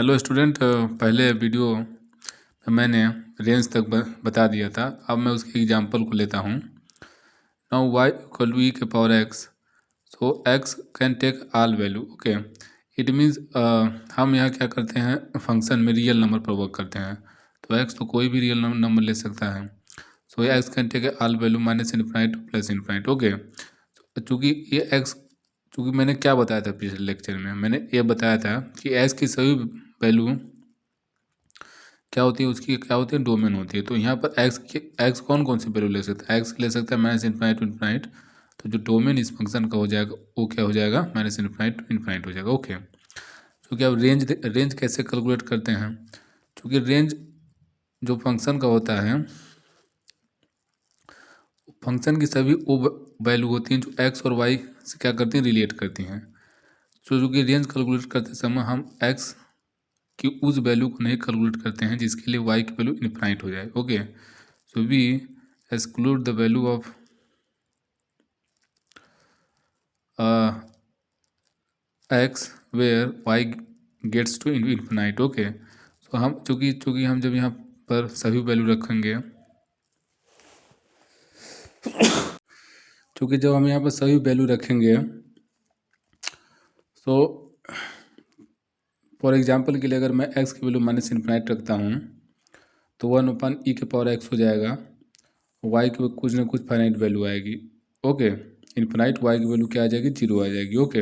Hello student, पहले video में मैंने रेंज तक बता दिया था। अब मैं उसके एग्जांपल को लेता हूँ। Now y equal to e के power x, so x can take all value. Okay, it means हम यहाँ क्या करते हैं, फंक्शन में रियल नंबर पर वर्क करते हैं। तो x तो कोई भी रियल नंबर ले सकता है। So x can take all value minus infinite to plus infinite. Okay, चूँकि ये x, चूँकि मैंने क्या बताया था पिछले लेक्चर में, मैंने ये बताया था कि x की सभी वैल्यू क्या होती है, उसकी क्या होती है, डोमेन होती है। तो यहाँ पर एक्स कौन कौन सी वैल्यू ले सकता है, एक्स ले सकता है माइनस इनफाइनाइट टू इनफाइनाइट। तो जो डोमेन इस फंक्शन का हो जाएगा वो क्या हो जाएगा, माइनस इनफाइनाइट टू इनफाइनाइट हो जाएगा। ओके, क्योंकि अब रेंज कैसे कैलकुलेट करते हैं, क्योंकि रेंज जो फंक्शन का होता है, फंक्शन की सभी वो वैल्यू होती हैं जो एक्स और वाई से क्या करती हैं, रिलेट करती हैं। तो चूँकि रेंज कैलकुलेट करते समय हम एक्स कि उस वैल्यू को नहीं कैलकुलेट करते हैं जिसके लिए y की वैल्यू इनफाइनाइट हो जाए। Okay, so we exclude the value of x where y gets to infinite. Okay, so हम चूँकि हम जब यहाँ पर सभी वैल्यू रखेंगे, चूँकि जब हम यहाँ पर सभी वैल्यू रखेंगे, सो फॉर एग्जांपल के लिए अगर मैं x की वैल्यू माइनस इनफाइनाइट रखता हूँ तो 1/e के पावर x हो जाएगा। y की कुछ ना कुछ फाइनाइट वैल्यू आएगी। ओके, इनफाइनाइट y की वैल्यू क्या आ जाएगी, 0 आ जाएगी। ओके,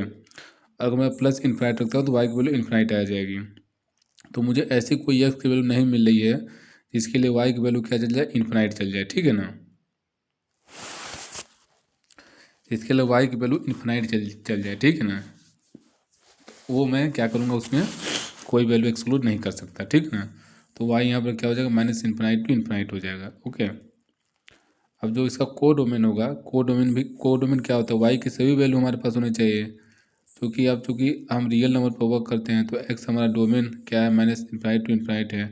अगर मैं प्लस इनफाइनाइट रखता हूँ तो y की वैल्यू इनफाइनाइट आ जाएगी। तो मुझे ऐसी कोई x की वैल्यू नहीं मिल रही है जिसके लिए y की वैल्यू क्या चल जाए, इनफाइनाइट चल जाए। ठीक है ना, इसके लिए y की वैल्यू इनफाइनाइट चल जाए। ठीक है ना, वो मैं क्या करूँगा, उसमें कोई वैल्यू एक्सक्लूड नहीं कर सकता। ठीक है ना, तो y यहाँ पर क्या हो जाएगा, माइनस इनफाइनाइट टू इनफाइनाइट हो जाएगा। ओके, अब जो इसका कोडोमेन होगा, कोडोमेन क्या होता है, y की सभी वैल्यू हमारे पास होनी चाहिए। चूँकि हम रियल नंबर पर वर्क करते हैं तो x हमारा डोमेन क्या है, माइनस इनफाइनाइट टू इनफाइनाइट है।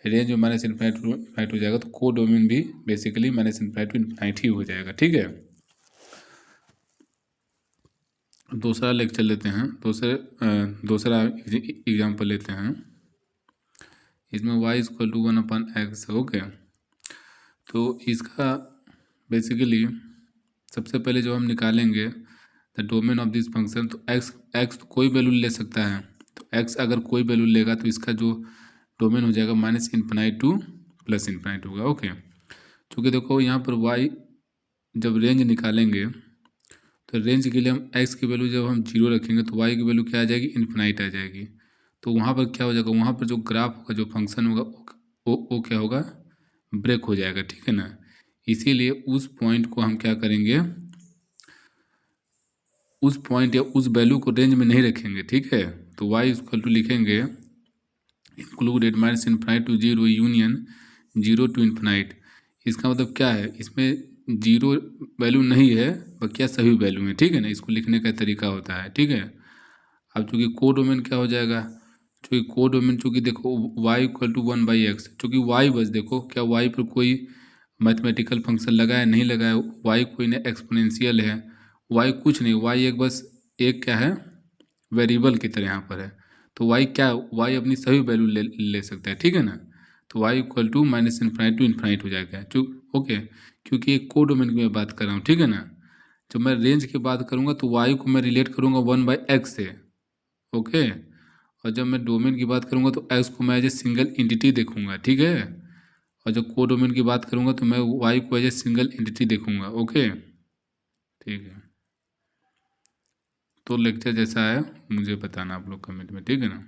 रेंज में माइनस इनफाइनाइट टू इनफाइनाइट हो जाएगा, तो कोडोमेन भी basically minus infinite to infinite ही हो जाएगा। ठीक है, दूसरा लेक्चर लेते हैं, दूसरा एग्जाम्पल लेते हैं। इसमें y equal to 1/x। Okay, तो इसका बेसिकली सबसे पहले जो हम निकालेंगे the domain of this function, तो एक्स तो कोई वैल्यू ले सकता है। तो एक्स अगर कोई वैल्यू लेगा तो इसका जो डोमेन हो जाएगा minus infinite to plus infinite होगा। ओके, क्योंकि देखो यहाँ पर वाई जब रेंज निकालेंगे तो रेंज के लिए हम एक्स की वैल्यू जब हम 0 रखेंगे तो वाई की वैल्यू क्या आ जाएगी, इनफाइनाइट आ जाएगी। तो वहाँ पर क्या हो जाएगा, वहाँ पर जो ग्राफ होगा, जो फंक्शन होगा वो क्या होगा, ब्रेक हो जाएगा। ठीक है ना, इसीलिए उस पॉइंट को हम क्या करेंगे, उस पॉइंट या उस वैल्यू को रेंज में नहीं रखेंगे। ठीक है, तो y इक्वल टू लिखेंगे included minus infinite to 0 union 0 to infinite. इसका मतलब क्या है, इसमें 0 वैल्यू नहीं है, बल्कि सभी वैल्यू हैं। ठीक है ना, इसको लिखने का तरीका होता है। ठीक है, अब चूँकि कोडोमेन क्या हो जाएगा, चूँकि कोडोमेन चूँकि देखो y इक्वल टू 1/x, चूँकि y बस देखो क्या y पर कोई मैथमेटिकल फंक्शन लगा है, नहीं लगा है, y कोई ना एक्सपोनेंशियल है, y कुछ नहीं, y एक बस एक क्या है, वेरिएबल की तरह यहाँ पर है। तो y क्या, y अपनी सभी वैल्यू ले सकता है। ठीक है ना, तो y equal to minus infinite to infinite हो जाएगा। ओके, क्योंकि एक कोडोमेन की मैं बात कर रहा हूँ। ठीक है ना, जब मैं रेंज की बात करूँगा तो y को मैं रिलेट करूँगा 1/x से। ओके, और जब मैं डोमेन की बात करूँगा तो x को मैं एज ए सिंगल एंटिटी देखूँगा। ठीक है, और जब कोडोमेन की बात करूँगा तो मैं y को एज ए सिंगल एंटिटी देखूँगा। ओके, ठीक है, तो लेक्चर जैसा है मुझे बताना आप लोग कमेंट में। ठीक है ना।